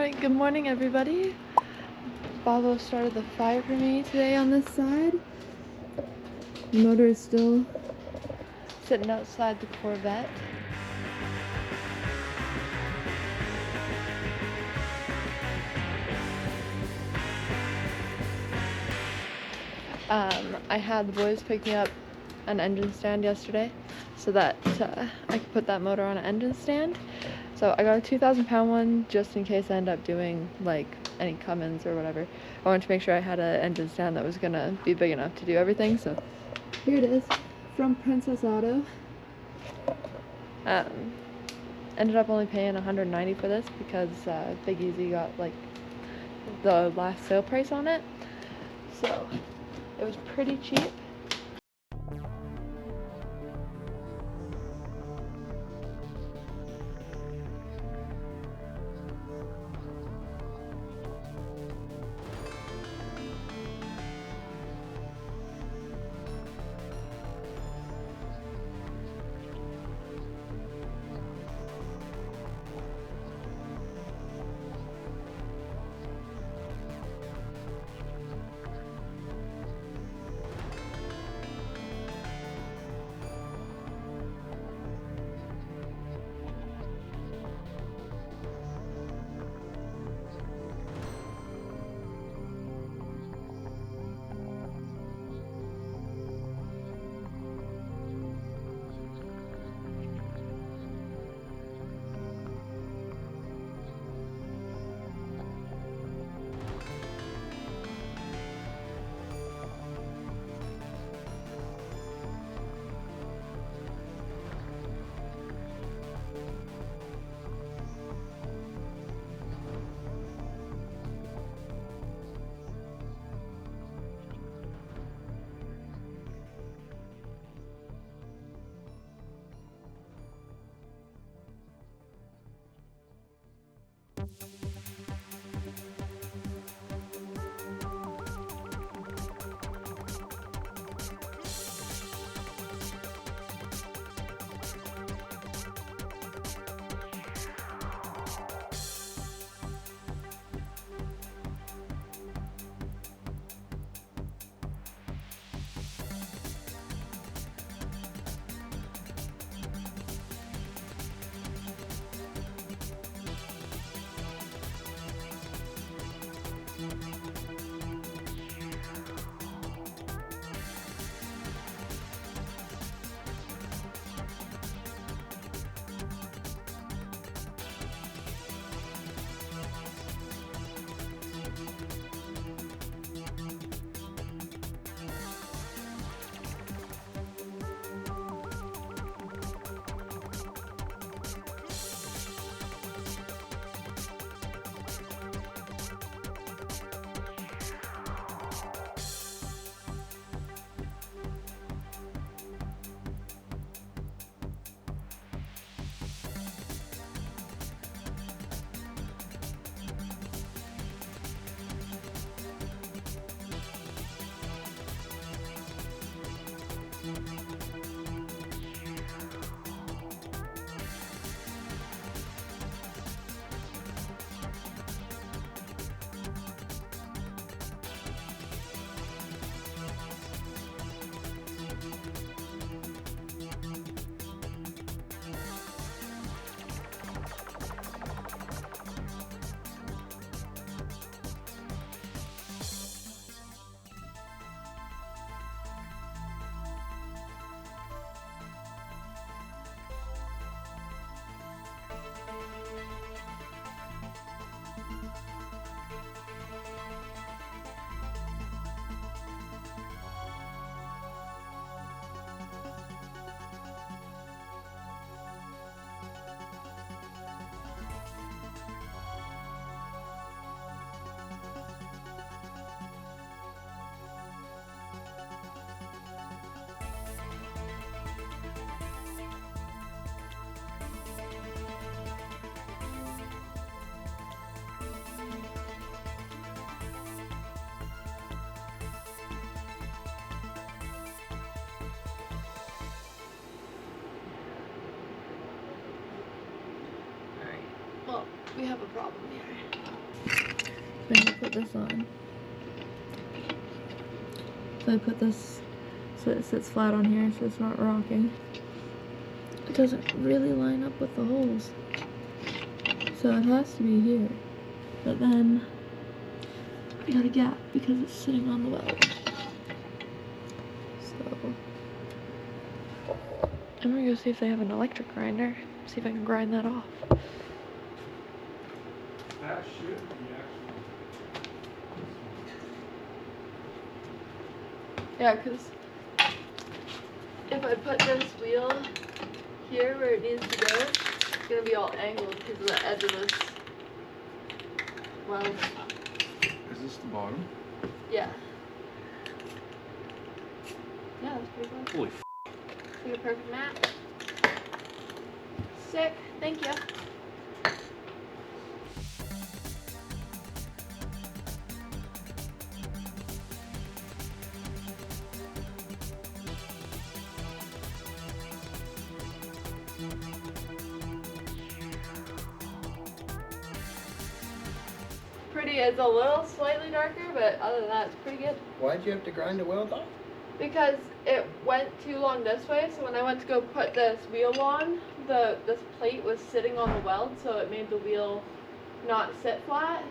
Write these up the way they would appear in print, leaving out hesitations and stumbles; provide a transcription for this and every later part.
Alright, good morning everybody. Bobo started the fire for me today on this side. The motor is still sitting outside the Corvette. I had the boys pick me up an engine stand yesterday so that I could put that motor on an engine stand. So I got a 2,000-pound one just in case I end up doing like any Cummins or whatever. I wanted to make sure I had an engine stand that was gonna be big enough to do everything. So here it is from Princess Auto. Ended up only paying $190 for this because Big Easy got like the last sale price on it. So it was pretty cheap. Well, we have a problem here. I'm gonna put this on. So I put this so it sits flat on here so it's not rocking. It doesn't really line up with the holes. So it has to be here. But then I got a gap because it's sitting on the weld. So I'm gonna go see if they have an electric grinder. See if I can grind that off. That should be actually. Yeah, because if I put this wheel here where it needs to go, it's gonna be all angled because of the edge of this weld. Is this the bottom? Yeah. Yeah, that's pretty cool. Holy Like a perfect match. Sick. Thank you. Pretty. It's a little slightly darker, but other than that, it's pretty good. Why'd you have to grind the weld off? Because it went too long this way, so when I went to go put this wheel on, this plate was sitting on the weld, so it made the wheel not sit flat.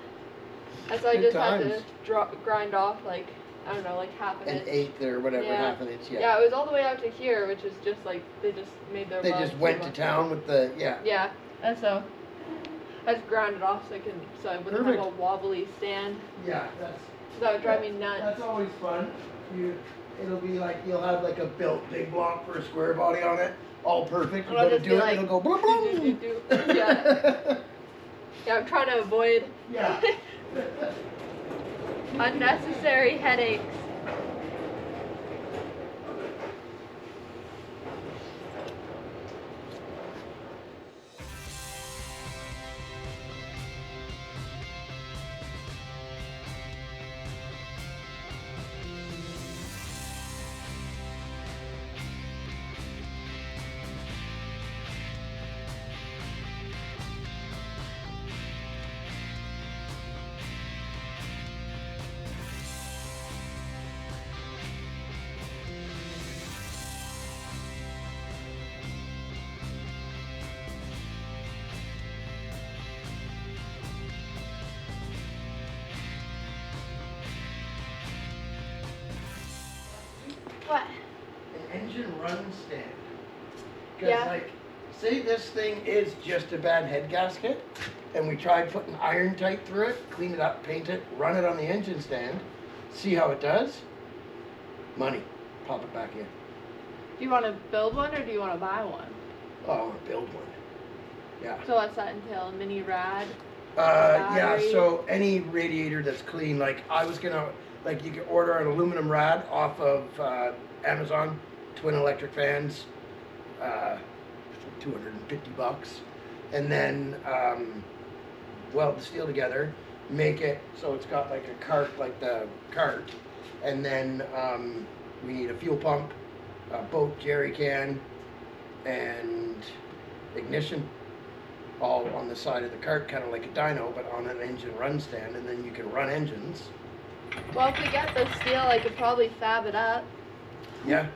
And so I Good just times. had to grind off like, I don't know, like half an An inch. eighth or whatever, Yeah. half an inch, yeah. Yeah, it was all the way out to here, which is just like, they just made their They weld just too went to long. town with the, yeah. Yeah, and so I just ground it off so I wouldn't have a wobbly stand. Yeah, that's, That would drive me nuts. that's always fun. It'll be like, you'll have like a built big block for a square body on it, all perfect. And You I'll go to just do be it, like, it'll go boom, boom. Yeah. Yeah, I'm trying to avoid Yeah. unnecessary headaches. What? An engine run stand. Cause Yeah. like, say this thing is just a bad head gasket, and we tried putting iron tight through it, clean it up, paint it, run it on the engine stand, see how it does. Money, pop it back in. Do you want to build one or do you want to buy one? Oh, I want to build one. Yeah. So what's that entail? A mini rad? Yeah, battery? so any radiator that's clean, like I was gonna, like you could order an aluminum rad off of Amazon, twin electric fans, $250, and then weld the steel together, make it so it's got like a cart, like the cart, and then we need a fuel pump, a boat jerry can, and ignition, all on the side of the cart, kind of like a dyno, but on an engine run stand, and then you can run engines. Well, if we get the steel, I could probably fab it up. Yeah.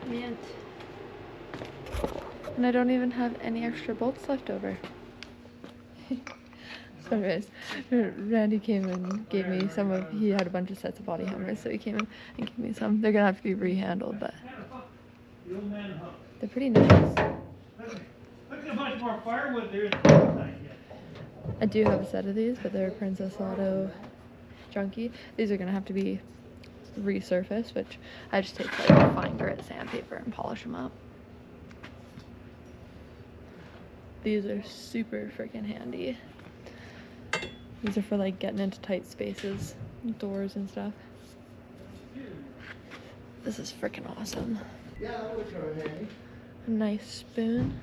Mint. And I don't even have any extra bolts left over. So anyways, Randy came and gave me some of, he had a bunch of sets of body hammers, so he came in and gave me some. They're gonna have to be rehandled, but they're pretty nice. Look at a bunch more firewood there. I do have a set of these, but they're Princess Auto junky. These are gonna have to be resurfaced, which I just take like fine grit sandpaper and polish them up. These are super freaking handy. These are for like getting into tight spaces, doors and stuff. This is freaking awesome. Yeah, that would come in handy. A nice spoon.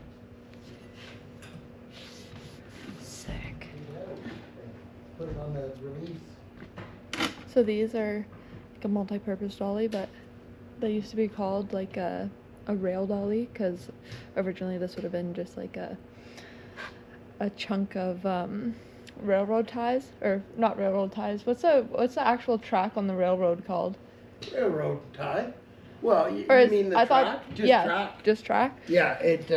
Sick. Put it on the release. So these are like a multi-purpose dolly, but they used to be called like a rail dolly because originally this would have been just like a chunk of railroad ties, or not railroad ties. What's the actual track on the railroad called? Railroad tie. Well, you mean the I track? thought, Just yeah, track? just track. Yeah, it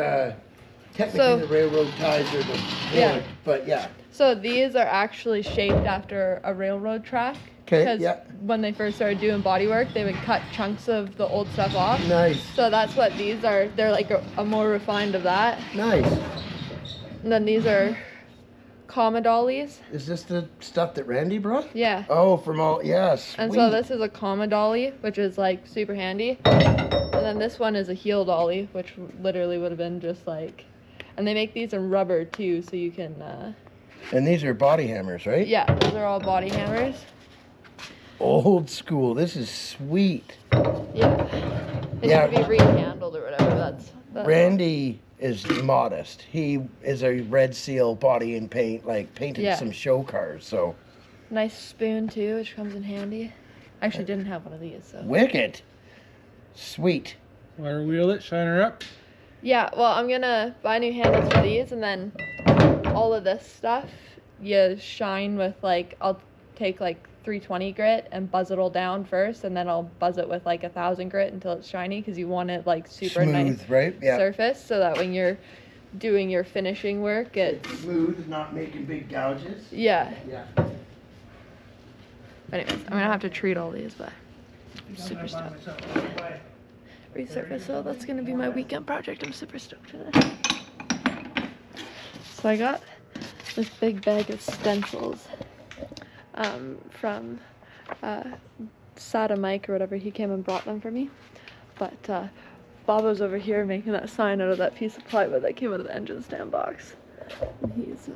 technically So- the railroad ties are the wood, Yeah. but yeah. So these are actually shaped after a railroad track. 'Kay, Because yeah. when they first started doing body work, they would cut chunks of the old stuff off. Nice. So that's what these are. They're like a more refined of that. Nice. And then these are comma dollies. Is this the stuff that Randy brought? Yeah. Oh, from all, yes. And so this is a comma dolly, which is like super handy. And then this one is a heel dolly, which literally would have been just like, and they make these in rubber too, so you can, And these are body hammers, right? yeah, those are all body hammers. Old school. This is sweet. Yeah. It Yeah. should be rehandled or whatever. That's Randy is modest. He is a Red Seal body and paint, like painted Yeah. some show cars, so. nice spoon too, which comes in handy. I actually didn't have one of these, so. Wicked. Sweet. Wire wheel it, shine her up. Yeah, well, I'm gonna buy new handles for these, and then all of this stuff you shine with like, I'll take like 320 grit and buzz it all down first, and then I'll buzz it with like 1,000 grit until it's shiny, because you want it like super Smooth, nice right? Yeah. surface, so that when you're doing your finishing work, it's Smooth, not making big gouges. yeah. Yeah. Anyways, I'm gonna have to treat all these, but I'm super stoked. Resurface, so that's gonna be my weekend project. I'm super stoked for this. So I got this big bag of stencils from Sada Mike or whatever. He came and brought them for me, but Bobo's over here making that sign out of that piece of plywood that came out of the engine stand box. And he's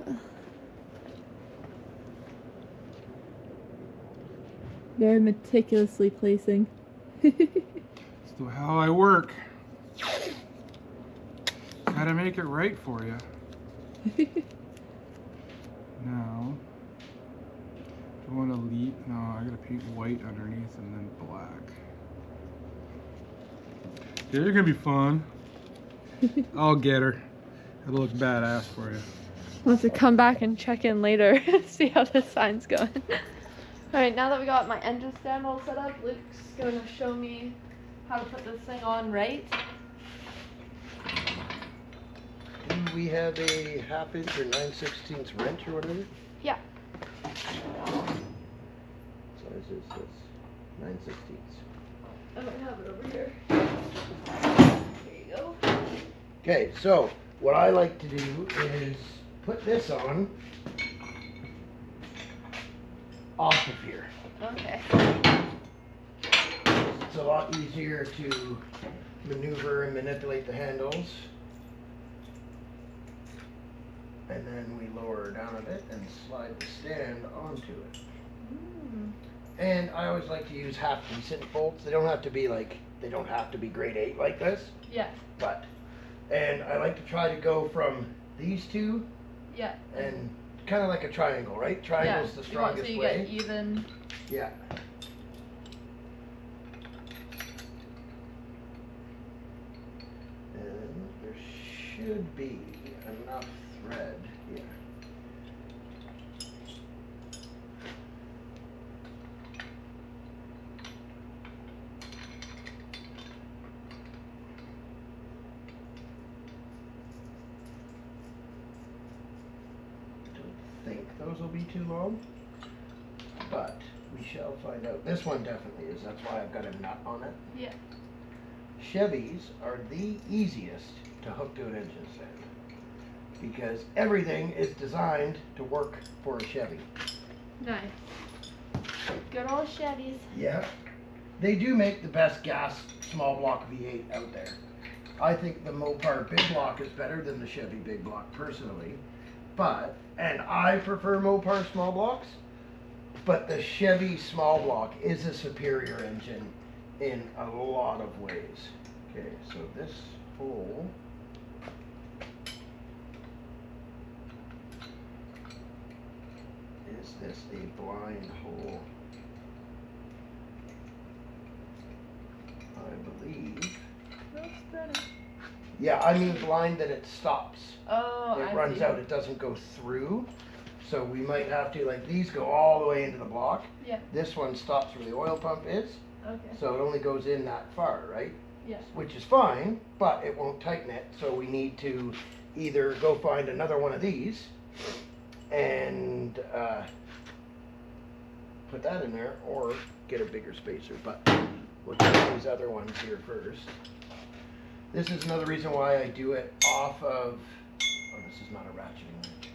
very meticulously placing. It's how I work. Gotta make it right for you. Now, do you want to leave? No, I gotta paint white underneath and then black. Yeah, you're gonna be fun. I'll get her. It'll look badass for you. I'll have to come back and check in later, see how this sign's going. Alright, now that we got my engine stand all set up, Luke's gonna show me how to put this thing on right. Do we have a 1/2 inch or 9/16 wrench or whatever? Yeah. Size is this? 9/16. I don't have it over here. There you go. Okay, so what I like to do is put this on off of here. Okay. It's a lot easier to maneuver and manipulate the handles. And then we lower her down a bit and slide the stand onto it. And I always like to use half decent bolts. They don't have to be grade 8 like this, Yeah. but, and I like to try to go from these two Yeah. and kind of like a triangle, right? Triangle's the strongest so you way. get even. Yeah. And there should be enough thread here. those will be too long, but we shall find out. This one definitely is. That's why I've got a nut on it. Yeah. Chevys are the easiest to hook to an engine stand because everything is designed to work for a Chevy. Nice. Good old Chevys. Yeah. They do make the best gas small block V8 out there. I think the Mopar big block is better than the Chevy big block personally. And I prefer Mopar small blocks, but the Chevy small block is a superior engine in a lot of ways. Okay, so this hole is this a blind hole? I believe. Looks better. Yeah, I mean blind that it stops. Oh, It I runs see. out, it doesn't go through. So we might have to, like, these go all the way into the block. Yeah. This one stops where the oil pump is. Okay. So it only goes in that far, right? Yes. Which is fine, but it won't tighten it. So we need to either go find another one of these and put that in there, or get a bigger spacer. But we'll try these other ones here first. This is another reason why I do it off of. Oh, this is not a ratcheting wrench.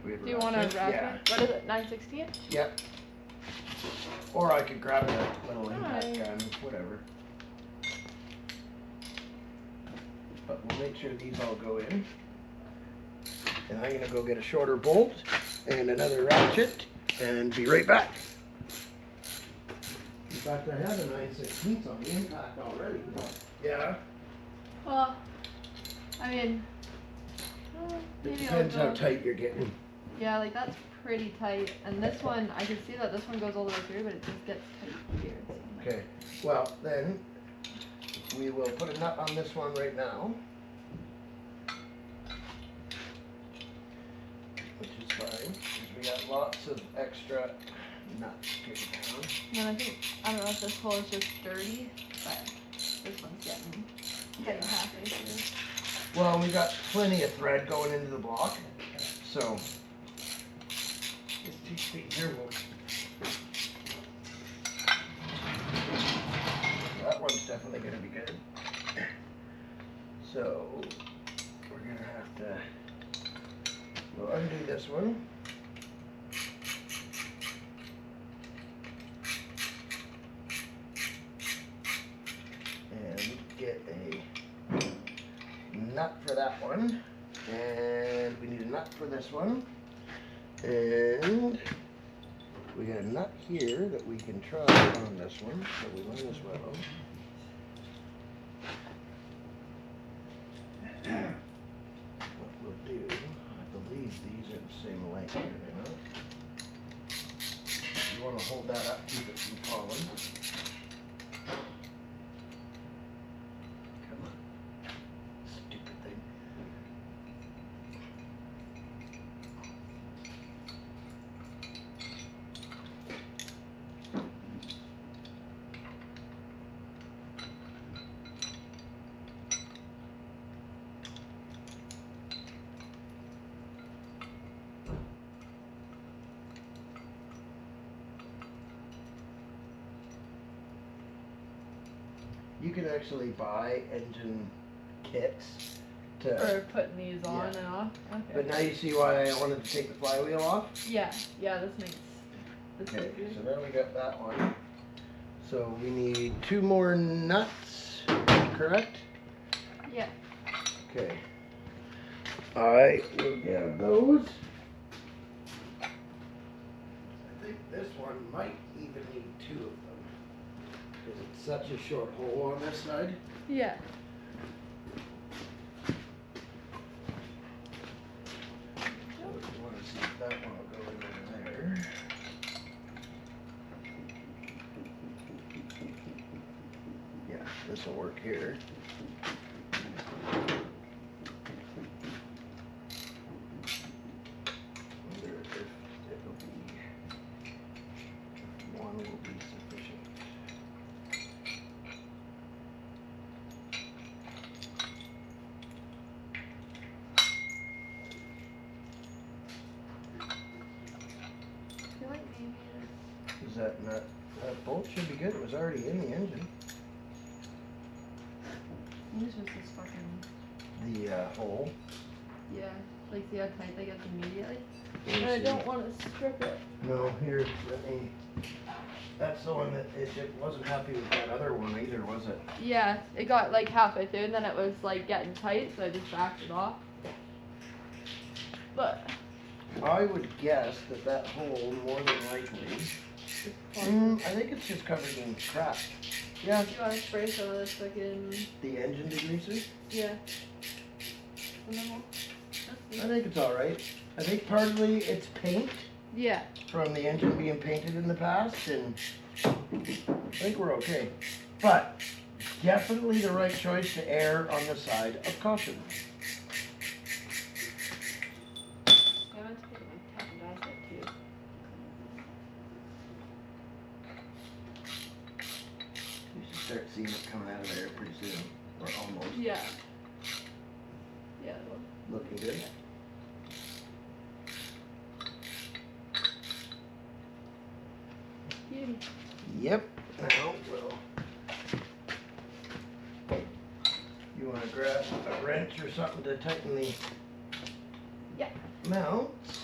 We have a Do you want to wrap Yeah. it? What is it? 9/16? Yep. Or I could grab a little impact Alright. gun, whatever. But we'll make sure these all go in. And I'm gonna go get a shorter bolt and another ratchet and be right back. In fact, I have a 9/16 on the impact already. Yeah. Well, I mean, It maybe depends I'll how go. tight you're getting. Yeah, like that's pretty tight. And this one, I can see that this one goes all the way through, but it just gets tight here. So. Okay. Well, then we will put a nut on this one right now. Which is fine, because we got lots of extra nuts kicking down. And then I don't know if this hole is just dirty, but this one's getting halfway through. Well, we got plenty of thread going into the block, so just 2 feet here. That one's definitely going to be good. So we're going to have to. We'll undo this one. And get a nut for that one. And we need a nut for this one. And we got a nut here that we can try on this one. So we might as well. What we'll do, I believe these are the same length here, they not? You want to hold that up, keep it from falling. Come on. Stupid thing. You can actually buy engine kits to. For putting these on Yeah. and off. Okay. But now you see why I wanted to take the flywheel off? Yeah, this makes this Okay, easier. so now we got that one. So we need 2 more nuts, correct? Yeah. Okay. I will get those. I think this one might even need 2 of them. Because it's such a short hole on this side. Yeah. So if you want to see if that one will go in there. Yeah, this will work here. Wonder if it'll be, if one will be sufficient. that nut. That bolt should be good. It was already in the engine. It's just this fucking. The hole. Yeah. Like, see how tight that gets immediately? And I don't want to strip it. No, here, let me. That's the one that it wasn't happy with that other one either, was it? Yeah, it got like halfway through and then it was like getting tight, so I just backed it off. But I would guess that hole, more than likely, I think it's just covered in crap. Yeah. you want to spray some of this fucking. The engine degreaser? Yeah. And then I think it's alright. I think partly it's paint yeah. from the engine being painted in the past, and I think we're okay. But definitely the right choice to err on the side of caution. Yeah, I meant to put my top and dice up too. You should start seeing it coming out of there pretty soon, or almost. Yeah. Yeah, well. Looking good. Beauty. Yep. Now we'll. You want to grab a wrench or something to tighten the Yeah. mounts?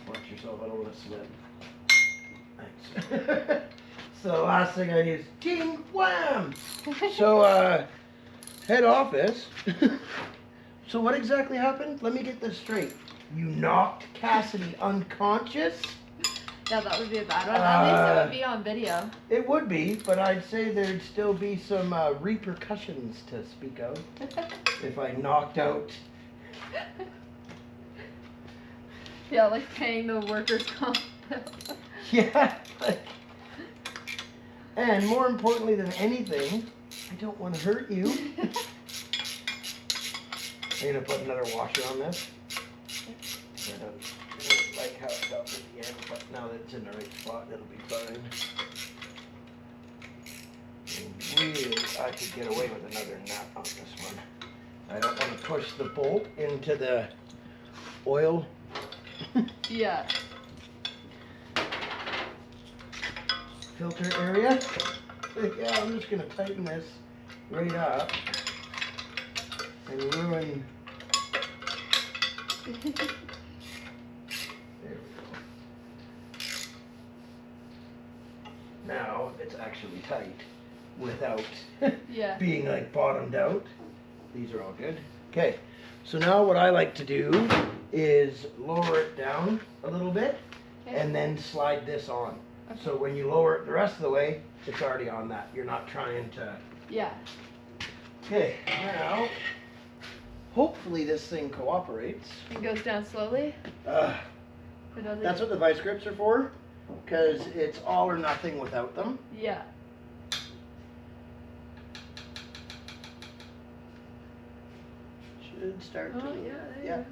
Watch yourself, I don't want to slip. Thanks. So the last thing I need is ting wham! So head office. So what exactly happened? Let me get this straight. You knocked Cassidy unconscious? Yeah, that would be a bad one. At least it would be on video. It would be, but I'd say there'd still be some repercussions to speak of if I knocked out. Yeah, like paying the workers' comp. Yeah. And more importantly than anything, I don't want to hurt you. I'm gonna put another washer on this. I don't like how it felt at the end, but now that it's in the right spot, it'll be fine. And really, I could get away with another nut on this one. I don't want to push the bolt into the oil. Yeah. Filter area. Yeah, I'm just gonna tighten this right up and ruin. There we go. Now it's actually tight without Yeah. being like bottomed out. These are all good. Okay, so now what I like to do is lower it down a little bit Okay. and then slide this on. Okay. So when you lower it the rest of the way, it's already on that. You're not trying to. Yeah. Okay, now hopefully this thing cooperates. It goes down slowly. Uh, Or does it? that's what the vice grips are for, because it's all or nothing without them. Yeah. Should start to. Oh yeah. There Yeah. you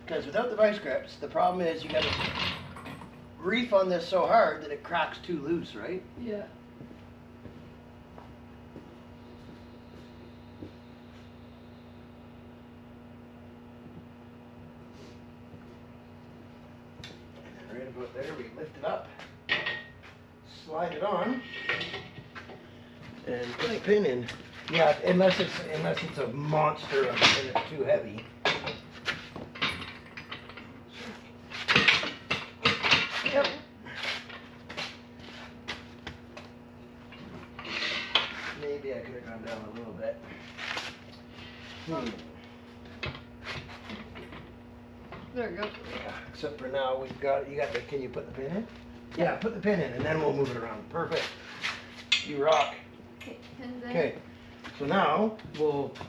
Because without the vice grips, the problem is you got to reef on this so hard that it cracks too loose, right? go. Yeah. And then right about there, we lift it up, slide it on, and put the pin in. Yeah, unless it's a monster and it's too heavy. Yep. Maybe I could have gone down a little bit. There we go. Yeah, except for now we've got, can you put the pin in? Yeah, put the pin in and then we'll move it around. Perfect. You rock. Okay. Pins in. Okay, so now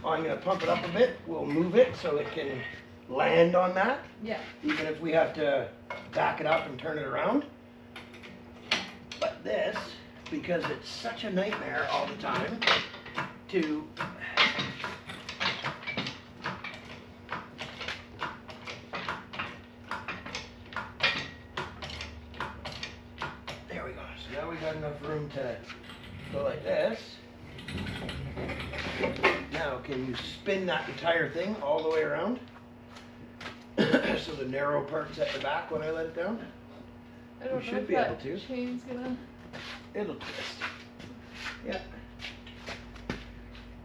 I'm gonna pump it up a bit. We'll move it so it can land on that, Yeah. even if we have to back it up and turn it around. But this, because it's such a nightmare all the time to there we go. So now we got enough room to go like this. Now can you spin that entire thing all the way around? so the narrow part's at the back when I let it down? I don't We know should if be able that to. chain's gonna. It'll twist. Yeah.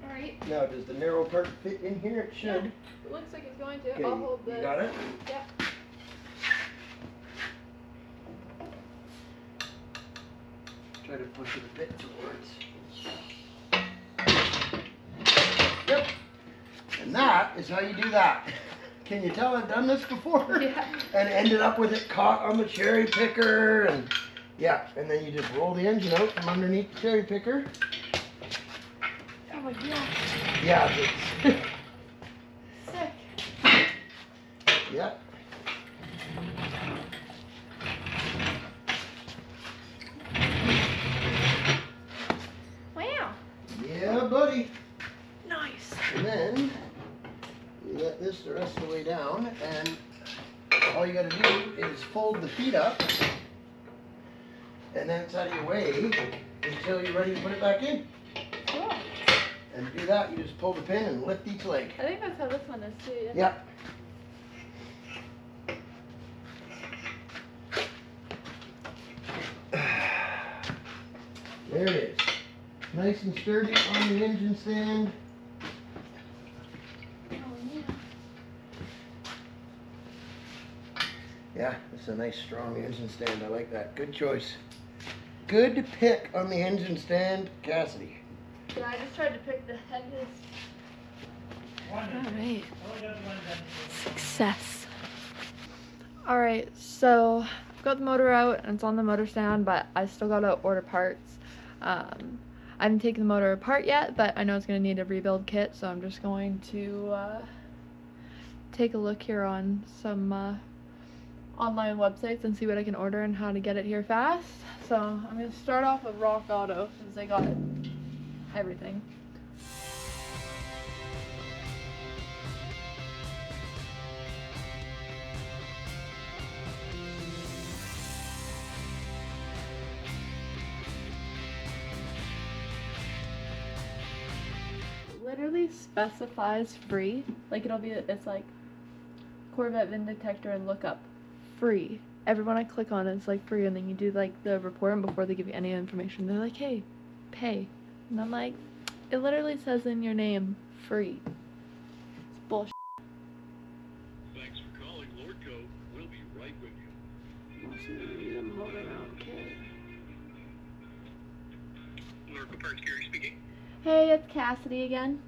Alright. Now, does the narrow part fit in here? It should. Yeah, it looks like it's going to. Okay, I'll hold this. you got it? Yeah. Try to push it a bit towards. Yep. And that is how you do that. Can you tell I've done this before? Yeah. And ended up with it caught on the cherry picker, and yeah, and then you just roll the engine out from underneath the cherry picker. Oh my god. Yeah, it's Sick. yeah. Wow. Yeah, buddy. Nice. And then you let this the rest of the way down, and all you got to do is fold the feet up, and then it's out of your way until you're ready to put it back in. Cool. And to do that, you just pull the pin and lift each leg. I think that's how this one is too. Yeah. Yep. There it is. Nice and sturdy on the engine stand. Oh yeah. Yeah, it's a nice strong engine stand. I like that. Good choice. Good pick on the engine stand, Cassidy. Yeah, I just tried to pick the heaviest. Alright. Success. Alright, so I've got the motor out and it's on the motor stand, but I still gotta order parts. I haven't taken the motor apart yet, but I know it's gonna need a rebuild kit, so I'm just going to take a look here on some online websites and see what I can order and how to get it here fast. So I'm gonna start off with Rock Auto since they got everything. Literally specifies free. Like it's like Corvette VIN detector and lookup free. Everyone I click on it's like free, and then you do like the report, and before they give you any information they're like, hey, pay. And I'm like, it literally says in your name free. It's bullshit. Thanks for calling Lordco. We'll be right with you. Lordco Parts Gary speaking. Hey, it's Cassidy again.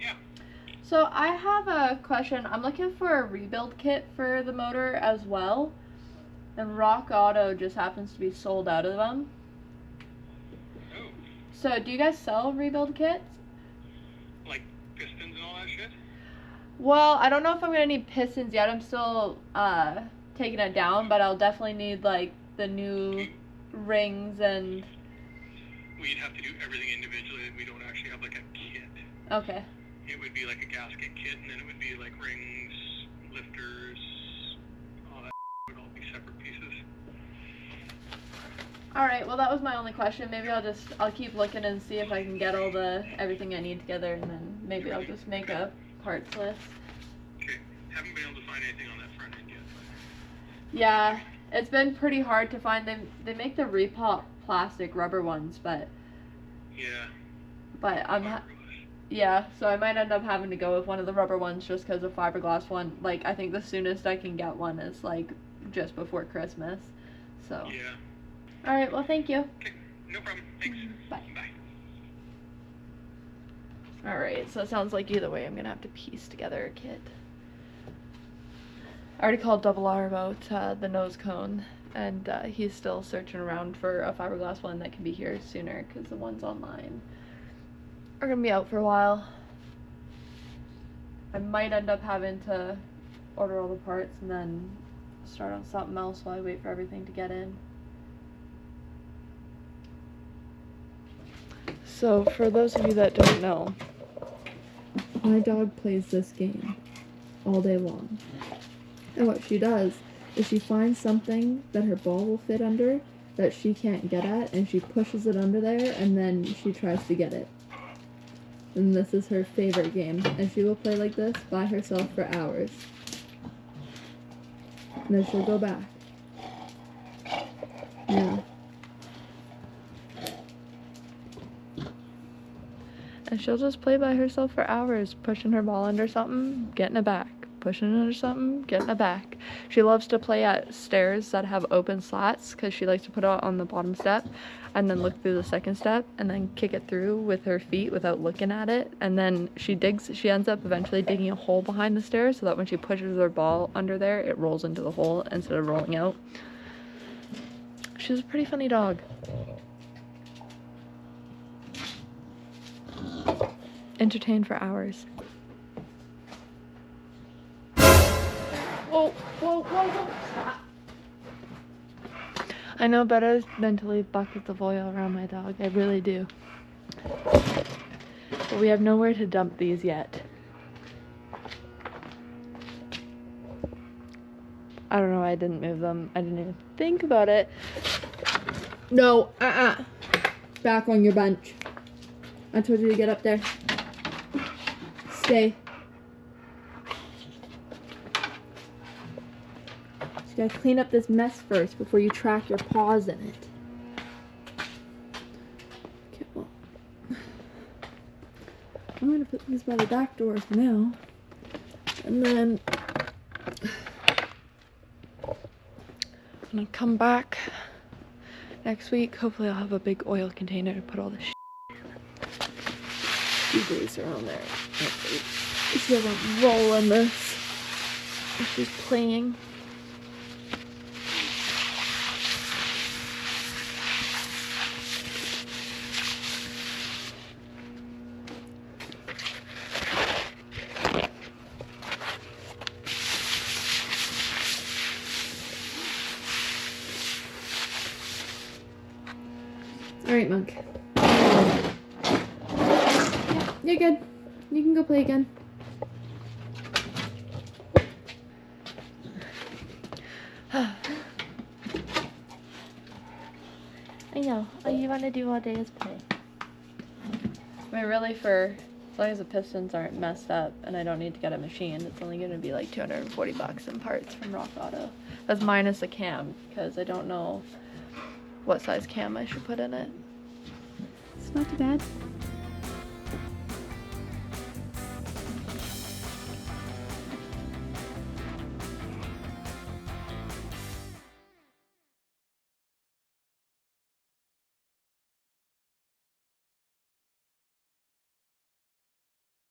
Yeah. So I have a question. I'm looking for a rebuild kit for the motor as well, and Rock Auto just happens to be sold out of them. Oh, So do you guys sell rebuild kits? like pistons and all that shit? Well, I don't know if I'm gonna need pistons yet. I'm still taking it down, but I'll definitely need like the new rings and. We'd have to do everything individually. We don't actually have like a kit. Okay. It would be like a gasket kit, and then it would be like rings, lifters, all that would all be separate pieces. All right. Well, that was my only question. Maybe I'll keep looking and see if I can get everything I need together, and then maybe I'll just make a parts list. Okay. Haven't been able to find anything on that front end yet. Yeah, it's been pretty hard to find them. They make the repop plastic rubber ones, but Yeah. yeah, so I might end up having to go with one of the rubber ones just because the fiberglass one, like, I think the soonest I can get one is like just before Christmas. So Yeah. all right, well, thank you. Okay. No problem. Thanks. Bye. Bye. All right, so it sounds like either way I'm gonna have to piece together a kit. I already called Double R about the nose cone, and he's still searching around for a fiberglass one that can be here sooner because the ones online are gonna be out for a while. I might end up having to order all the parts and then start on something else while I wait for everything to get in. So for those of you that don't know, my dog plays this game all day long. And what she does is she finds something that her ball will fit under that she can't get at, and she pushes it under there, and then she tries to get it. And this is her favorite game, and she will play like this by herself for hours. And then she'll go back. Yeah. And she'll just play by herself for hours, pushing her ball under something, getting it back. Pushing it under something, getting it back. She loves to play at stairs that have open slats because she likes to put it on the bottom step and then look through the second step and then kick it through with her feet without looking at it. And then she ends up eventually digging a hole behind the stairs so that when she pushes her ball under there, it rolls into the hole instead of rolling out. She's a pretty funny dog. Entertained for hours. Whoa, whoa, whoa, whoa, stop. I know better than to leave buckets of oil around my dog. I really do. But we have nowhere to dump these yet. I don't know why I didn't move them. I didn't even think about it. No, back on your bench. I told you to get up there. Stay. You gotta clean up this mess first before you track your paws in it. Okay, well, I'm gonna put these by the back door for now. And then I'm gonna come back next week. Hopefully I'll have a big oil container to put all this shit in. Usually around there. She doesn't roll in this. She's playing. Alright, Monk. You're good. You can go play again. I know. All you want to do all day is play. I mean, really, as long as the pistons aren't messed up and I don't need to get a machine, it's only going to be like $240 in parts from Rock Auto. That's minus a cam, because I don't know what size cam I should put in it. It's not too bad.